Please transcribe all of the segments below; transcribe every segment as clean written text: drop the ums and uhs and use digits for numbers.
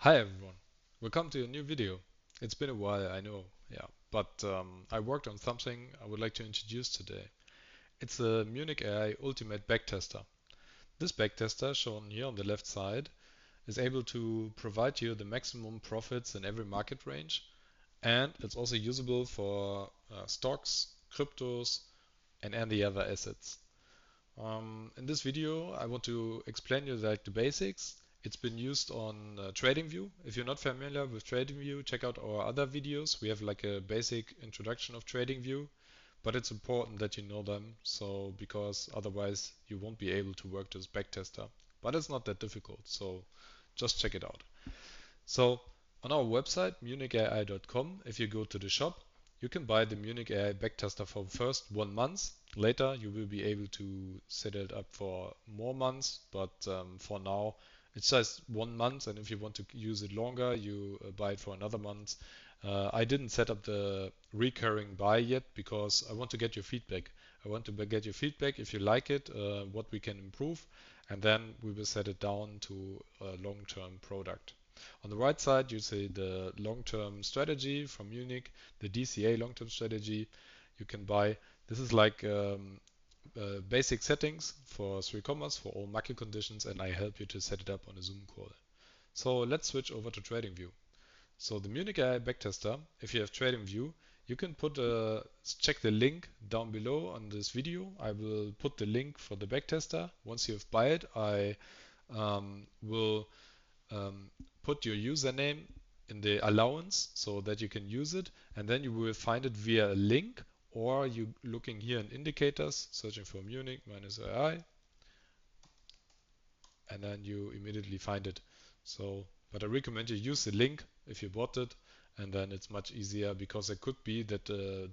Hi everyone, welcome to a new video. It's been a while, I know, but I worked on something I would like to introduce today. It's the Munich-Ai Ultimate Backtester. This backtester, shown here on the left side, is able to provide you the maximum profits in every market range, and it's also usable for stocks, cryptos, and any other assets. In this video, I want to explain you the basics. It's been used on Tradingview. If you're not familiar with Tradingview, check out our other videos. We have like a basic introduction of Tradingview, but it's important that you know them, so because otherwise you won't be able to work this backtester. But it's not that difficult, so just check it out. So on our website, munichai.com, if you go to the shop, you can buy the Munich-Ai backtester for first 1 month. Later, you will be able to set it up for more months, but for now, it's just 1 month, and if you want to use it longer, you buy it for another month. I didn't set up the recurring buy yet because I want to get your feedback. I want to get your feedback if you like it, what we can improve, and then we will set it down to a long-term product. On the right side, you see the long-term strategy from Munich, the DCA long-term strategy you can buy. This is like basic settings for 3 commas for all market conditions, and I help you to set it up on a Zoom call. So let's switch over to TradingView. So the Munich-Ai backtester, if you have TradingView, you can check the link down below on this video. I will put the link for the backtester. Once you have buy it, I will um, put your username in the allowance so that you can use it, and then you will find it via a link, or you looking here in indicators, searching for Munich minus AI, and then you immediately find it. So, but I recommend you use the link if you bought it, and then it's much easier because it could be that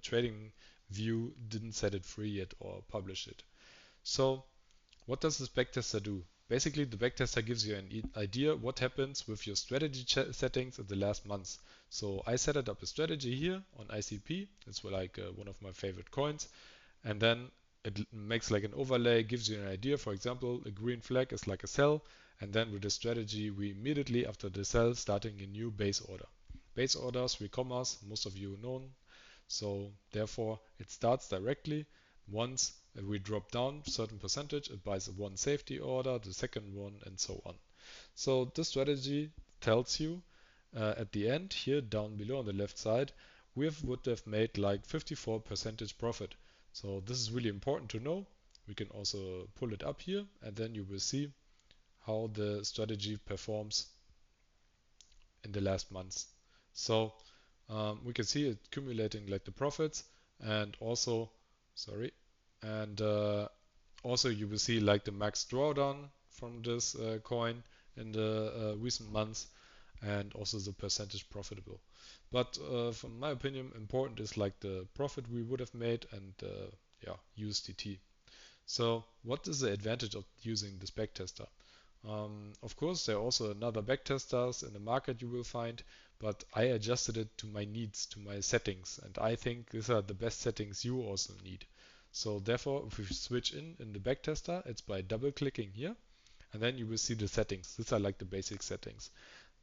Trading View didn't set it free yet or publish it. So what does this backtester do? Basically, the backtester gives you an idea what happens with your strategy settings in the last months. So I set it up a strategy here on ICP. It's like one of my favorite coins. And then it makes like an overlay, gives you an idea. For example, a green flag is like a sell. And then with the strategy, we immediately after the sell starting a new base order. Base orders, 3 commas, most of you know. So therefore, it starts directly. Once we drop down certain percentage, it buys one safety order, the second one, and so on. So this strategy tells you at the end here down below on the left side, would have made like 54% profit. So this is really important to know. We can also pull it up here, and then you will see how the strategy performs in the last months. So we can see it accumulating like the profits, and also, sorry, and also you will see like the max drawdown from this coin in the recent months, and also the percentage profitable. But from my opinion, important is like the profit we would have made and yeah, USDT. So what is the advantage of using this backtester? Of course, there are also another backtesters in the market you will find, but I adjusted it to my needs, to my settings, and I think these are the best settings you also need. So therefore, if we switch in the backtester, it's by double clicking here, and then you will see the settings. These are like the basic settings.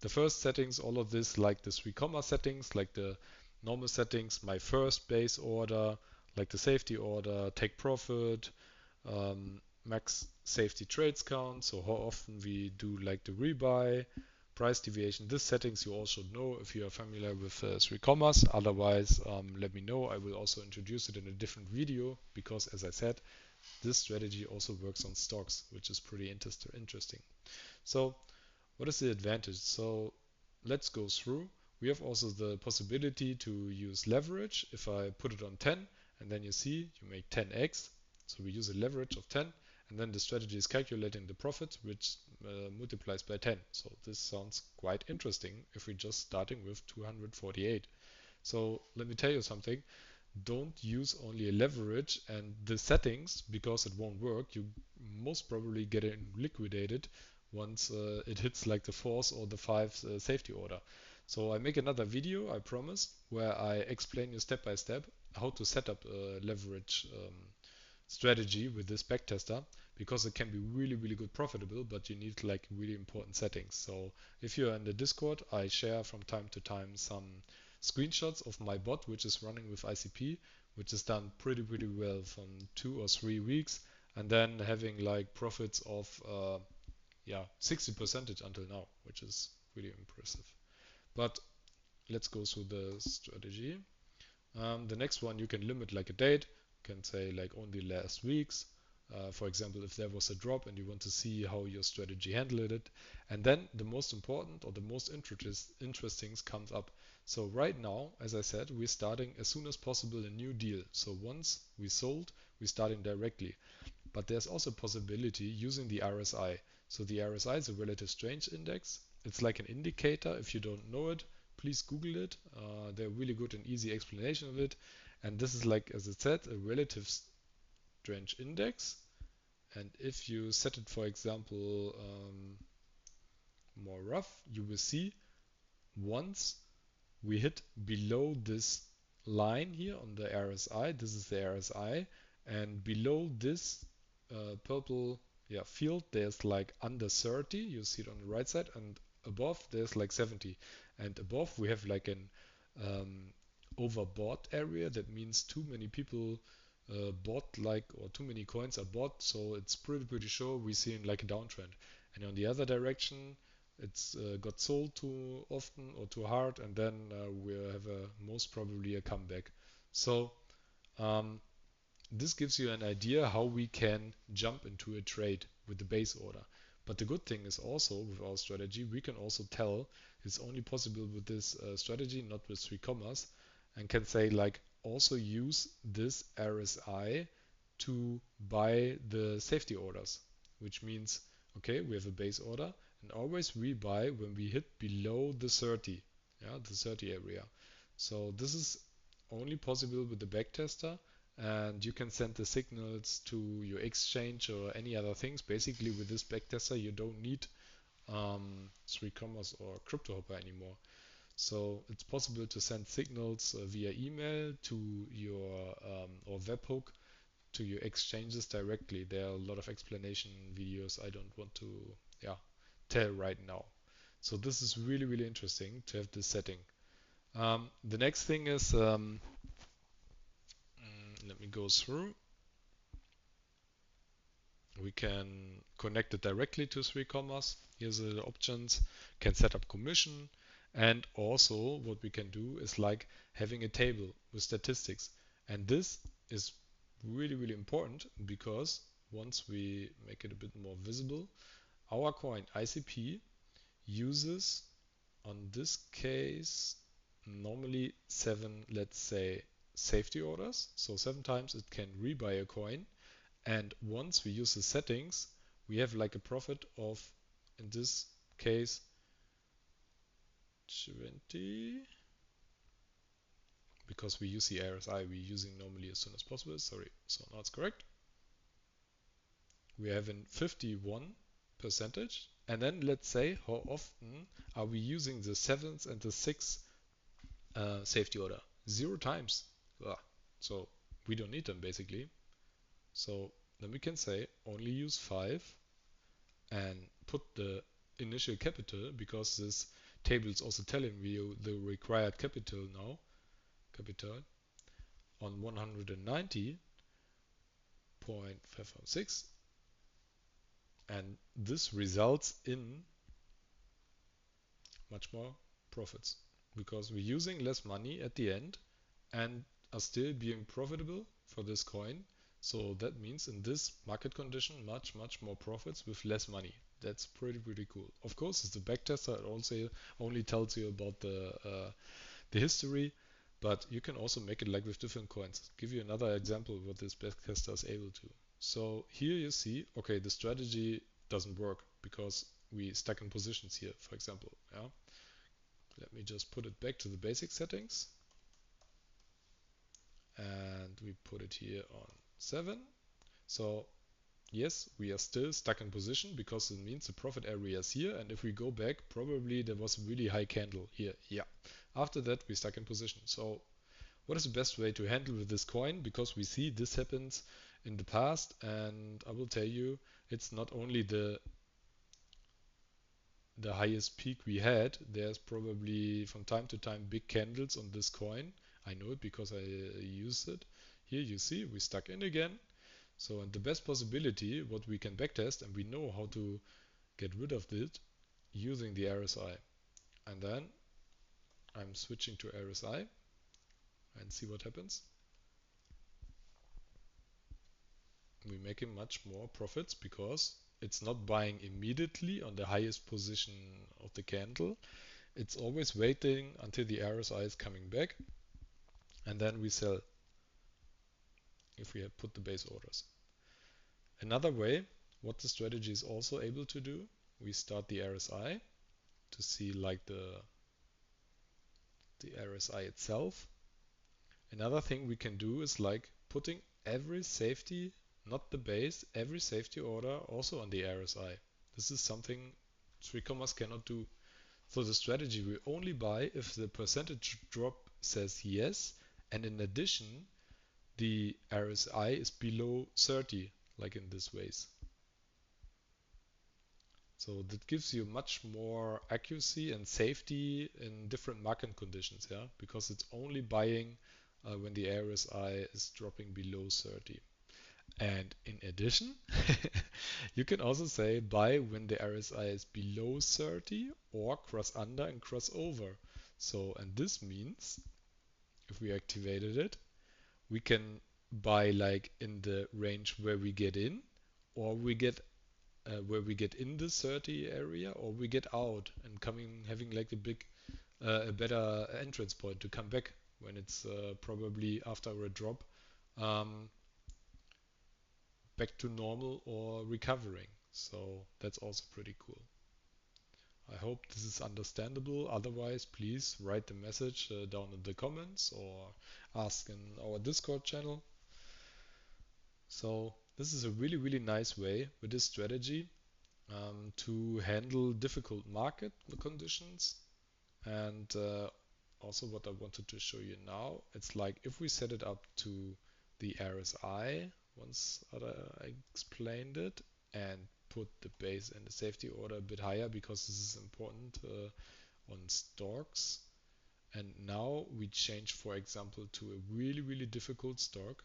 The first settings, all of this, like the 3 comma settings, like the normal settings, my first base order, like the safety order, take profit, max safety trades count, so how often we do like the rebuy, price deviation. These settings you all should know if you are familiar with 3 commas. Otherwise, let me know. I will also introduce it in a different video because, as I said, this strategy also works on stocks, which is pretty interesting. So what is the advantage? So let's go through. We have also the possibility to use leverage. If I put it on 10, and then you see you make 10x. So we use a leverage of 10, and then the strategy is calculating the profit, which multiplies by 10. So this sounds quite interesting if we're just starting with 248. So let me tell you something. Don't use only a leverage and the settings because it won't work. You most probably get it liquidated once it hits like the fourth or the fifth safety order. So I make another video, I promise, where I explain you step by step how to set up a leverage strategy with this backtester, because it can be really, really good profitable, but you need like really important settings. So if you're in the Discord, I share from time to time some screenshots of my bot, which is running with ICP, which is done pretty, pretty well from 2 or 3 weeks, and then having like profits of 60% until now, which is really impressive. But let's go through the strategy. The next one, you can limit like a date, you can say like only last weeks. For example, if there was a drop and you want to see how your strategy handled it. And then the most important or the most interesting comes up. So right now, as I said, we're starting as soon as possible a new deal. So once we sold, we're starting directly. But there's also a possibility using the RSI. So the RSI is a relative strength index. It's like an indicator. If you don't know it, please Google it. They're really good and easy explanation of it. And this is like, as it said, a relative strength index. And if you set it, for example, more rough, you will see once we hit below this line here on the RSI, this is the RSI, and below this purple field, there's like under 30, you see it on the right side, and above there's like 70. And above we have like an overbought area. That means too many people bought or too many coins are bought, so it's pretty sure we're seeing like a downtrend. And on the other direction, it's got sold too often or too hard, and then we'll have most probably a comeback. So this gives you an idea how we can jump into a trade with the base order. But the good thing is also with our strategy, we can also tell it's only possible with this strategy, not with 3 commas, and can say like also use this RSI to buy the safety orders, which means, okay, we have a base order and always rebuy when we hit below the 30, the 30 area. So this is only possible with the backtester, and you can send the signals to your exchange or any other things. Basically with this backtester you don't need 3 commas or CryptoHopper anymore. So it's possible to send signals via email to your or webhook to your exchanges directly. There are a lot of explanation videos I don't want to tell right now. So this is really, really interesting to have this setting. The next thing is let me go through. We can connect it directly to 3 commas. Here's the options. Can set up commission, and also what we can do is like having a table with statistics. And this is really, really important, because once we make it a bit more visible, our coin ICP uses, on this case, normally 7, let's say, safety orders. So 7 times it can rebuy a coin. And once we use the settings, we have like a profit of, in this case, 20. Because we use the RSI, we're using normally as soon as possible. Sorry, so now it's correct. We have in 51%. And then let's say how often are we using the 7th and the 6th safety order? 0 times. So we don't need them basically. So then we can say only use 5 and put the initial capital, because this table is also telling you the required capital now, on 190.506, and this results in much more profits, because we're using less money at the end and are still being profitable for this coin. So that means in this market condition, much more profits with less money. That's pretty cool. Of course, it's a backtester. It also only tells you about the history, but you can also make it like with different coins. I'll give you another example of what this backtester is able to. So here you see, okay, the strategy doesn't work because we stuck in positions here, for example. Let me just put it back to the basic settings. And we put it here on 7. So yes, we are still stuck in position, because it means the profit area is here, and if we go back, probably there was a really high candle here. After that we stuck in position. So what is the best way to handle with this coin? Because we see this happens in the past, and I will tell you, it's not only the highest peak we had. There's probably from time to time big candles on this coin. I know it because I use it. Here you see we stuck in again. So, and the best possibility what we can backtest, and we know how to get rid of it using the RSI. And then I'm switching to RSI and see what happens. We're making much more profits because it's not buying immediately on the highest position of the candle. It's always waiting until the RSI is coming back, and then we sell if we have put the base orders. Another way, what the strategy is also able to do, we start the RSI to see like the RSI itself. Another thing we can do is like putting every safety, not the base, every safety order also on the RSI. This is something 3Commas cannot do. So the strategy will only buy if the percentage drop says yes, and in addition the RSI is below 30, like in this ways. So that gives you much more accuracy and safety in different market conditions, yeah, because it's only buying when the RSI is dropping below 30. And in addition, you can also say buy when the RSI is below 30 or cross under and cross over. So, and this means if we activated it, we can buy like in the range where we get in, or we get where we get in the 30 area, or we get out and having like a better entrance point to come back when it's probably after a drop back to normal or recovering. So that's also pretty cool. I hope this is understandable. Otherwise, please write the message down in the comments or ask in our Discord channel. So this is a really, really nice way with this strategy to handle difficult market conditions. And also what I wanted to show you now, it's like if we set it up to the RSI, once I explained it, and put the base and the safety order a bit higher because this is important on stocks. And now we change, for example, to a really, really difficult stock.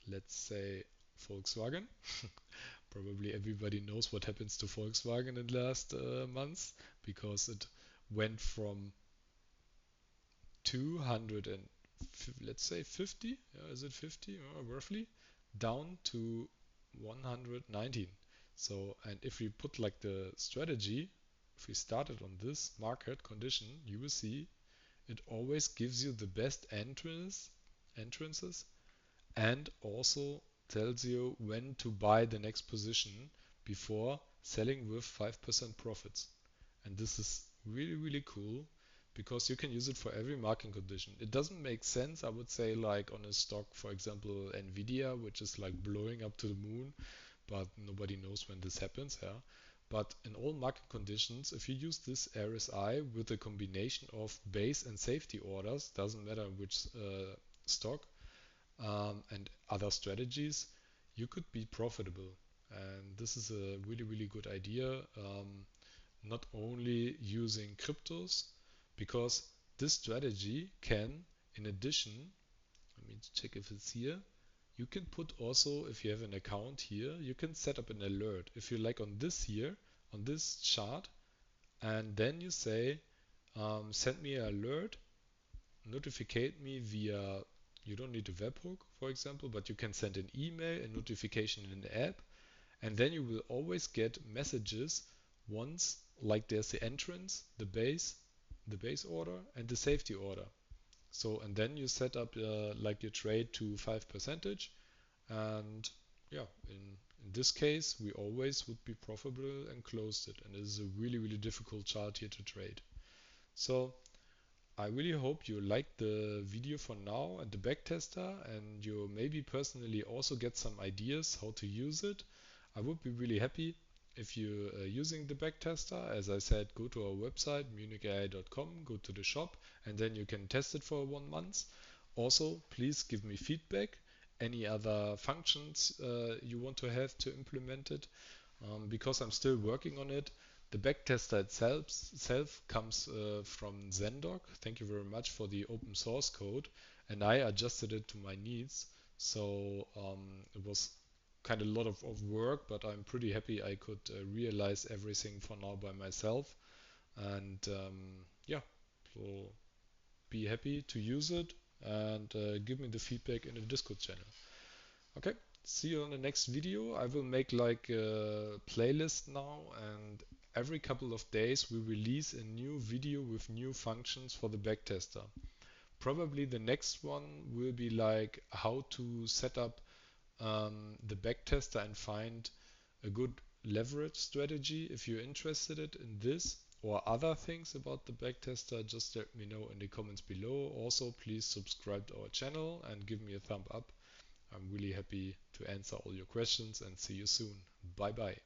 Let's say Volkswagen. Probably everybody knows what happens to Volkswagen in the last months, because it went from 200 and let's say 50, is it 50 roughly, down to 119. So, and if we put like the strategy, if we started on this market condition, you will see it always gives you the best entrances, and also tells you when to buy the next position before selling with 5% profits. And this is really, really cool because you can use it for every market condition. It doesn't make sense, I would say, like on a stock, for example, Nvidia, which is like blowing up to the moon, but nobody knows when this happens. Yeah. But in all market conditions, if you use this RSI with a combination of base and safety orders, doesn't matter which stock, and other strategies, you could be profitable. And this is a really, really good idea. Not only using cryptos, because this strategy can, in addition, let me check if it's here, you can put also, if you have an account here, you can set up an alert. If you like on this here, on this chart, and then you say, send me an alert, notify me via, you don't need a webhook, for example, but you can send an email, a notification in an app, and then you will always get messages once, like there's the entrance, the base order, and the safety order. So, and then you set up like your trade to 5%, and yeah, in this case, we always would be profitable and closed it. And it is a really, really difficult chart here to trade. So I really hope you liked the video for now and the backtester, and you maybe personally also get some ideas how to use it. I would be really happy if you are using the backtester. As I said, go to our website Munich-Ai.com, go to the shop, and then you can test it for 1 month. Also, please give me feedback any other functions you want to have to implement it. Because I'm still working on it. The backtester itself comes from Zendoc. Thank you very much for the open source code, and I adjusted it to my needs. So it was kind of a lot of work, but I'm pretty happy I could realize everything for now by myself. And yeah, so be happy to use it and give me the feedback in the Discord channel. Okay, see you on the next video. I will make like a playlist now, and every couple of days we release a new video with new functions for the backtester. Probably the next one will be like how to set up the backtester and find a good leverage strategy. If you're interested in this or other things about the backtester, just let me know in the comments below. Also, please subscribe to our channel and give me a thumb up. I'm really happy to answer all your questions and see you soon. Bye bye.